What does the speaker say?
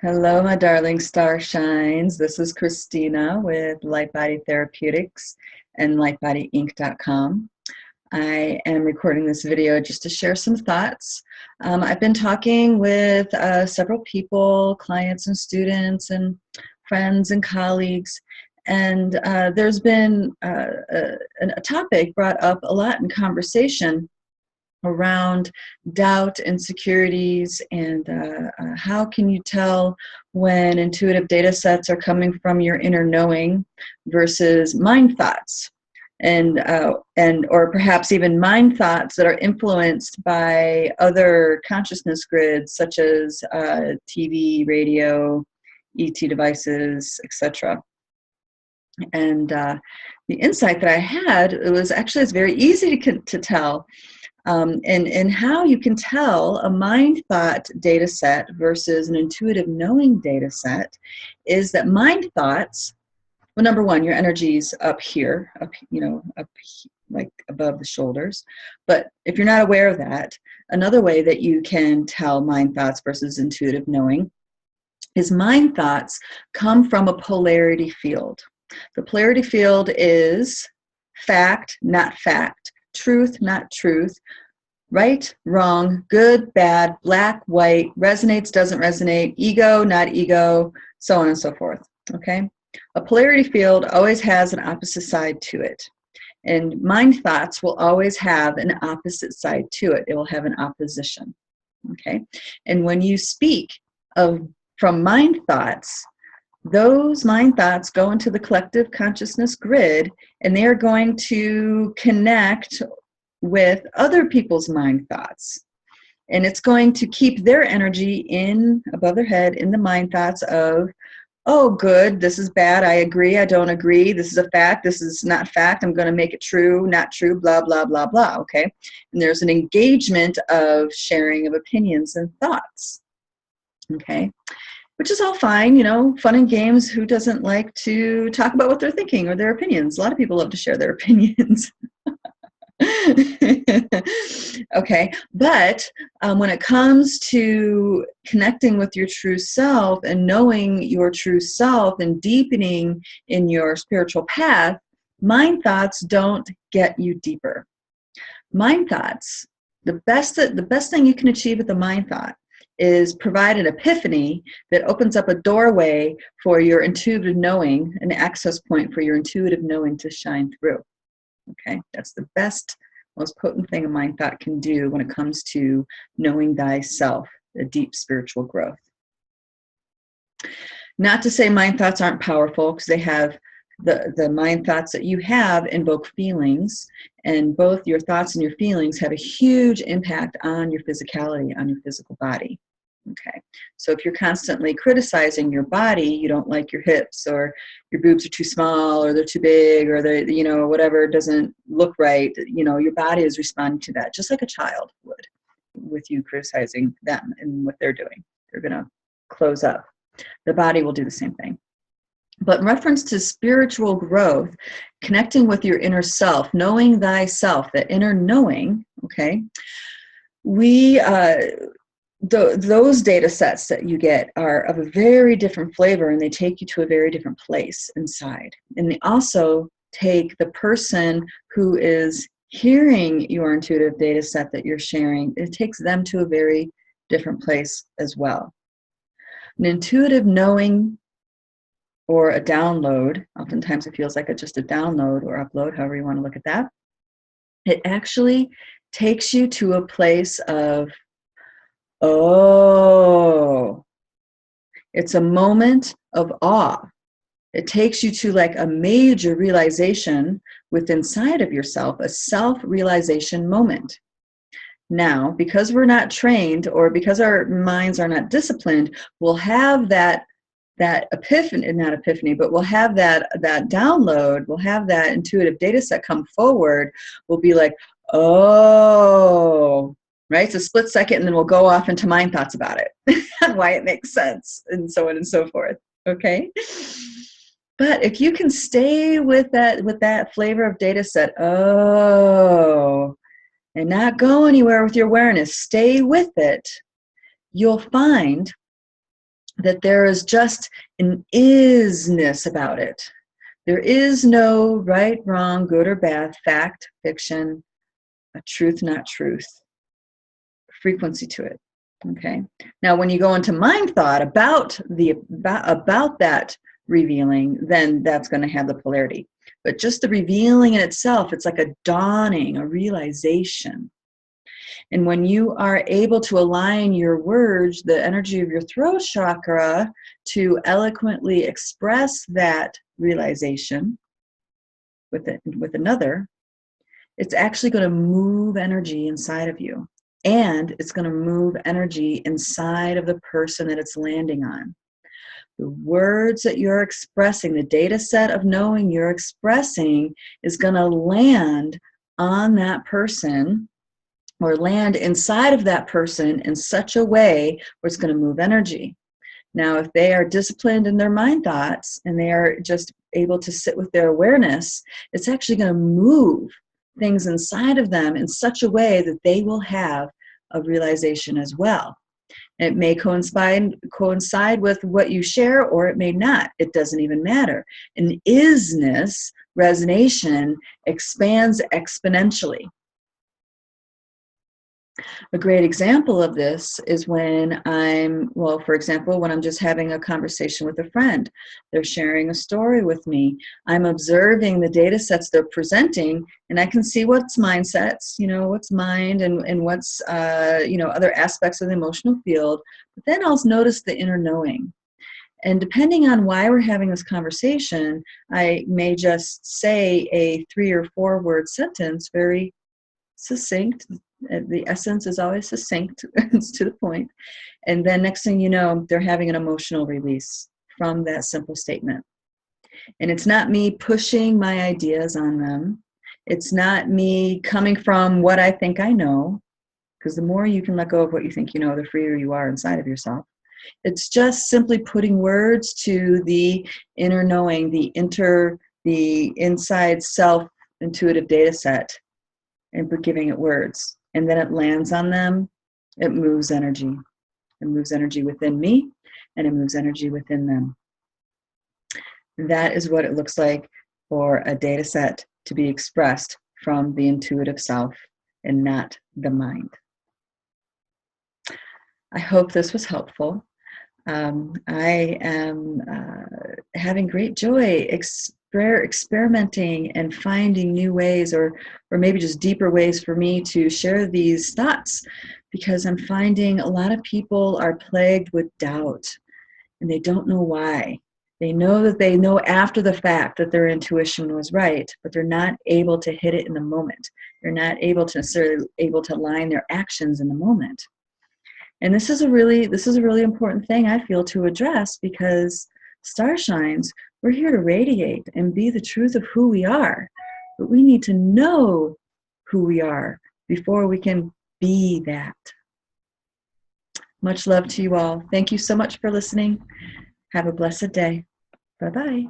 Hello, my darling starshines. This is Christina with Lightbody Therapeutics and lightbodyinc.com. I am recording this video just to share some thoughts. I've been talking with several people, clients and students and friends and colleagues, and there's been a topic brought up a lot in conversation around doubt, insecurities, and how can you tell when intuitive data sets are coming from your inner knowing versus mind thoughts, and or perhaps even mind thoughts that are influenced by other consciousness grids such as TV, radio, ET devices, etc. And the insight that I had, it's very easy to tell. And how you can tell a mind thought data set versus an intuitive knowing data set is that mind thoughts, well, number one, your energy's up here, like above the shoulders. But if you're not aware of that, another way that you can tell mind thoughts versus intuitive knowing is mind thoughts come from a polarity field. The polarity field is fact, not fact. Truth, not truth, right, wrong, good, bad, black, white, resonates, doesn't resonate, ego, not ego, so on and so forth, okay? A polarity field always has an opposite side to it. And mind thoughts will always have an opposite side to it. It will have an opposition, okay? And when you speak from mind thoughts, those mind thoughts go into the collective consciousness grid, and they are going to connect with other people's mind thoughts. And it's going to keep their energy above their head in the mind thoughts of, oh, good, this is bad, I agree, I don't agree, this is a fact, this is not fact, I'm going to make it true, not true, blah, blah, blah, blah, okay? And there's an engagement of sharing of opinions and thoughts, okay? Which is all fine, fun and games. Who doesn't like to talk about what they're thinking or their opinions? A lot of people love to share their opinions. Okay, but when it comes to connecting with your true self and knowing your true self and deepening in your spiritual path, mind thoughts don't get you deeper. Mind thoughts, the best thing you can achieve with a mind thought is provide an epiphany that opens up a doorway for your intuitive knowing, an access point for your intuitive knowing to shine through. Okay, that's the best, most potent thing a mind thought can do when it comes to knowing thyself, a deep spiritual growth. Not to say mind thoughts aren't powerful, because they have the mind thoughts that you have invoke feelings, and both your thoughts and your feelings have a huge impact on your physicality, on your physical body. Okay, so if you're constantly criticizing your body, you don't like your hips, or your boobs are too small, or they're too big, or they, whatever doesn't look right, your body is responding to that, just like a child would with you criticizing them and what they're doing. They're going to close up. The body will do the same thing. But in reference to spiritual growth, connecting with your inner self, knowing thyself, that inner knowing, okay, those data sets that you get are of a very different flavor, and they take you to a very different place inside. And they also take the person who is hearing your intuitive data set that you're sharing, it takes them to a very different place as well. An intuitive knowing or a download, oftentimes it feels like just a download or upload, however you want to look at that. It actually takes you to a place of, oh, it's a moment of awe. It takes you to like a major realization within inside of yourself, a self-realization moment. Now, because we're not trained, or because our minds are not disciplined, we'll have that epiphany, not epiphany, but we'll have that download, we'll have that intuitive data set come forward. We'll be like, oh, right? It's a split second, and then we'll go off into mind thoughts about it and why it makes sense, and so on and so forth. Okay. But if you can stay with that flavor of data set, oh, and not go anywhere with your awareness, stay with it, you'll find that there is just an isness about it. There is no right, wrong, good or bad, fact, fiction, a truth, not truth, frequency to it. Okay. Now, when you go into mind thought about that revealing, then that's going to have the polarity. But just the revealing in itself, it's like a dawning, a realization. And when you are able to align your words, the energy of your throat chakra, to eloquently express that realization with another, it's actually going to move energy inside of you. And it's going to move energy inside of the person that it's landing on. The words that you're expressing, the data set of knowing you're expressing, is going to land on that person or land inside of that person in such a way where it's going to move energy. Now, if they are disciplined in their mind thoughts and they are just able to sit with their awareness, it's actually going to move things inside of them in such a way that they will have a realization as well. It may coincide with what you share, or it may not. It doesn't even matter. An isness, resonation, expands exponentially. A great example of this is when for example, when I'm just having a conversation with a friend. They're sharing a story with me. I'm observing the data sets they're presenting, and I can see what's mindsets, what's mind, and what's, other aspects of the emotional field. But then I'll notice the inner knowing. And depending on why we're having this conversation, I may just say a 3 or 4 word sentence, very succinct. The essence is always succinct. It's to the point. And then next thing you know, they're having an emotional release from that simple statement. And it's not me pushing my ideas on them. It's not me coming from what I think I know, because the more you can let go of what you think you know, the freer you are inside of yourself. It's just simply putting words to the inner knowing, the inside self intuitive data set, and giving it words. And then it lands on them. It moves energy. It moves energy within me, and it moves energy within them. That is what it looks like for a data set to be expressed from the intuitive self and not the mind. I hope this was helpful. I am having great joy experimenting and finding new ways, or maybe just deeper ways for me to share these thoughts, because I'm finding a lot of people are plagued with doubt, and they don't know why. They know that they know after the fact that their intuition was right, but they're not able to hit it in the moment. They're not necessarily able to align their actions in the moment. And this is a really important thing, I feel, to address, because starshines, we're here to radiate and be the truth of who we are. But we need to know who we are before we can be that. Much love to you all. Thank you so much for listening. Have a blessed day. Bye-bye.